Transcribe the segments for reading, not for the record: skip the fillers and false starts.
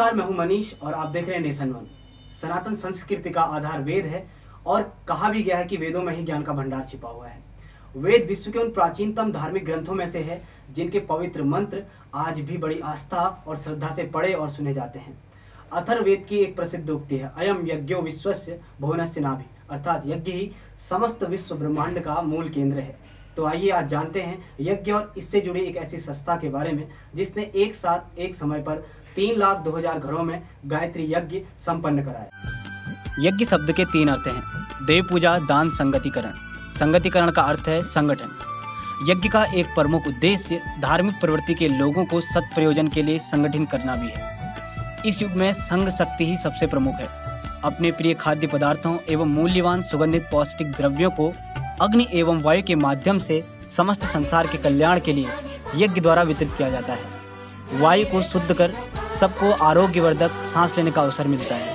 नमस्कार, मैं हूं मनीष और आप देख रहे हैं नेशन वन। सनातन संस्कृति का आधार वेद है और कहा भी गया है कि वेदों में ही ज्ञान का भंडार छिपा हुआ है। वेद विश्व के उन प्राचीनतम धार्मिक ग्रंथों में से है जिनके पवित्र मंत्र आज भी बड़ी आस्था और श्रद्धा से पढ़े और सुने जाते हैं। अथर्ववेद की एक प्रसिद्ध उक्ति है, अयम यज्ञो विश्वस्य भुवनस्य नाभि, अर्थात यज्ञ ही समस्त विश्व ब्रह्मांड का मूल केंद्र है। तो आइए आज जानते हैं यज्ञ और इससे जुड़ी एक ऐसी संस्था के बारे में जिसने एक साथ एक समय पर 3,02,000 घरों में गायत्री यज्ञ संपन्न कराया। यज्ञ शब्द के 3 अर्थ हैं, देव पूजा, दान, संगतिकरण। संगतिकरण का अर्थ है संगठन। यज्ञ का एक प्रमुख उद्देश्य धार्मिक प्रवृत्ति के लोगों को सत प्रयोजन के लिए संगठित करना भी है। इस युग में संघ शक्ति ही सबसे प्रमुख है। अपने प्रिय खाद्य पदार्थों एवं मूल्यवान सुगंधित पौष्टिक द्रव्यों को अग्नि एवं वायु के माध्यम से समस्त संसार के कल्याण के लिए यज्ञ द्वारा वितरित किया जाता है। वायु को शुद्ध कर सबको आरोग्यवर्धक सांस लेने का अवसर मिलता है।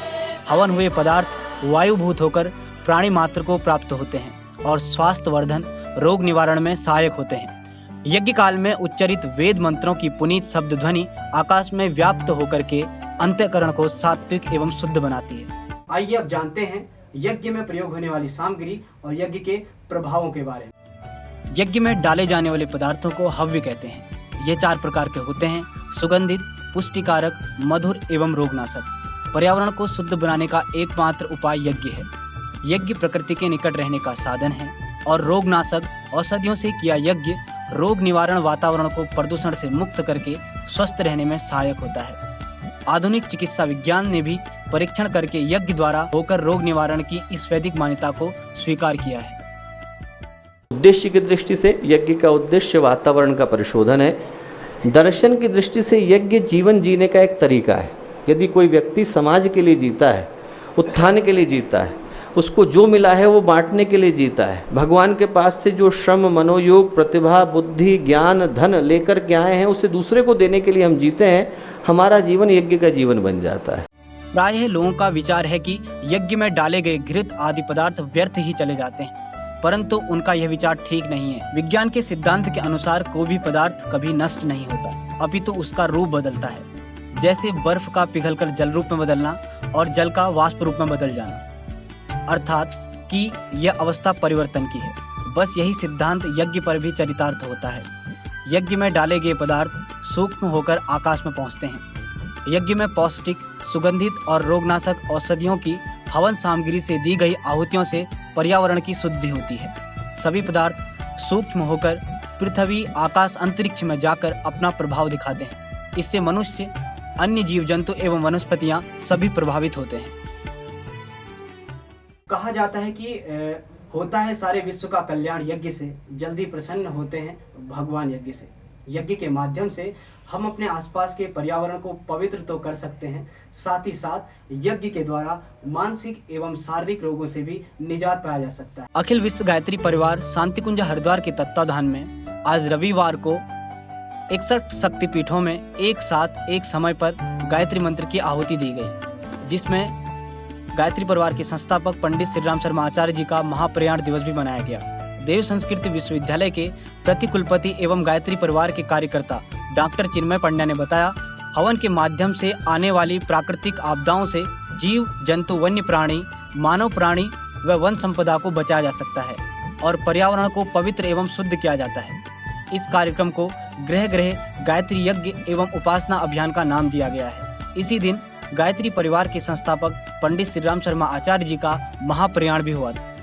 हवन हुए पदार्थ वायुभूत होकर प्राणी मात्र को प्राप्त होते हैं और स्वास्थ्य वर्धन, रोग निवारण में सहायक होते हैं। यज्ञ काल में उच्चरित वेद मंत्रों की पुनीत शब्द ध्वनि आकाश में व्याप्त होकर के अंतःकरण को सात्विक एवं शुद्ध बनाती है। आइए अब जानते हैं यज्ञ में प्रयोग होने वाली सामग्री और यज्ञ के प्रभावों के बारे में। यज्ञ में डाले जाने वाले पदार्थों को हव्य कहते हैं। ये 4 प्रकार के होते हैं, सुगंधित, पुष्टिकारक, मधुर एवं रोगनाशक। पर्यावरण को शुद्ध बनाने का एकमात्र उपाय यज्ञ है। यज्ञ प्रकृति के निकट रहने का साधन है और रोगनाशक औषधियों से किया यज्ञ रोग निवारण वातावरण को प्रदूषण से मुक्त करके स्वस्थ रहने में सहायक होता है। आधुनिक चिकित्सा विज्ञान ने भी परीक्षण करके यज्ञ द्वारा होकर रोग निवारण की इस वैदिक मान्यता को स्वीकार किया है। उद्देश्य की दृष्टि से यज्ञ का उद्देश्य वातावरण का परिशोधन है। दर्शन की दृष्टि से यज्ञ जीवन जीने का एक तरीका है। यदि कोई व्यक्ति समाज के लिए जीता है, उत्थान के लिए जीता है, उसको जो मिला है वो बांटने के लिए जीता है, भगवान के पास से जो श्रम, मनोयोग, प्रतिभा, बुद्धि, ज्ञान, धन लेकर के आए हैं उसे दूसरे को देने के लिए हम जीते हैं, हमारा जीवन यज्ञ का जीवन बन जाता है। प्रायः लोगों का विचार है कि यज्ञ में डाले गए घृत आदि पदार्थ व्यर्थ ही चले जाते हैं, परंतु उनका यह विचार ठीक नहीं है। विज्ञान के सिद्धांत के अनुसार कोई भी पदार्थ कभी नष्ट नहीं होता, अपितु उसका रूप बदलता है। जैसे बर्फ का पिघलकर जल रूप में बदलना और जल का वाष्प रूप में बदल जाना, अर्थात कि यह अवस्था परिवर्तन की है। बस यही सिद्धांत यज्ञ पर भी चरितार्थ होता है। यज्ञ में डाले गए पदार्थ सूक्ष्म होकर आकाश में पहुंचते हैं। यज्ञ में पौष्टिक, सुगंधित और रोगनाशक औषधियों की हवन सामग्री से दी गई आहुतियों से पर्यावरण की शुद्धि होती है। सभी पदार्थ सूक्ष्म होकर पृथ्वी, आकाश, अंतरिक्ष में जाकर अपना प्रभाव दिखाते हैं। इससे मनुष्य, अन्य जीव जंतु एवं वनस्पतियां सभी प्रभावित होते हैं। कहा जाता है कि होता है सारे विश्व का कल्याण यज्ञ से, जल्दी प्रसन्न होते हैं भगवान यज्ञ से। यज्ञ के माध्यम से हम अपने आसपास के पर्यावरण को पवित्र तो कर सकते हैं, साथ ही साथ यज्ञ के द्वारा मानसिक एवं शारीरिक रोगों से भी निजात पाया जा सकता है। अखिल विश्व गायत्री परिवार शांतिकुंज हरिद्वार के तत्वाधान में आज रविवार को 61 शक्तिपीठों में एक साथ एक समय पर गायत्री मंत्र की आहुति दी गई, जिसमें गायत्री परिवार के संस्थापक पंडित श्री राम शर्मा आचार्य जी का महाप्रयाण दिवस भी मनाया गया। देव संस्कृत विश्वविद्यालय के प्रतिकुलपति एवं गायत्री परिवार के कार्यकर्ता डॉक्टर चिन्मय पंड्या ने बताया, हवन के माध्यम से आने वाली प्राकृतिक आपदाओं से जीव जंतु, वन्य प्राणी, मानव प्राणी व वन संपदा को बचाया जा सकता है और पर्यावरण को पवित्र एवं शुद्ध किया जाता है। इस कार्यक्रम को गृह गृह गायत्री यज्ञ एवं उपासना अभियान का नाम दिया गया है। इसी दिन गायत्री परिवार के संस्थापक पंडित श्री राम शर्मा आचार्य जी का महाप्रयाण भी हुआ था।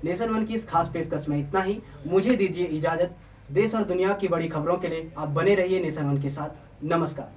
नेशन वन की इस खास पेशकश में इतना ही। मुझे दीजिए इजाजत। देश और दुनिया की बड़ी खबरों के लिए आप बने रहिए नेशन वन के साथ। नमस्कार।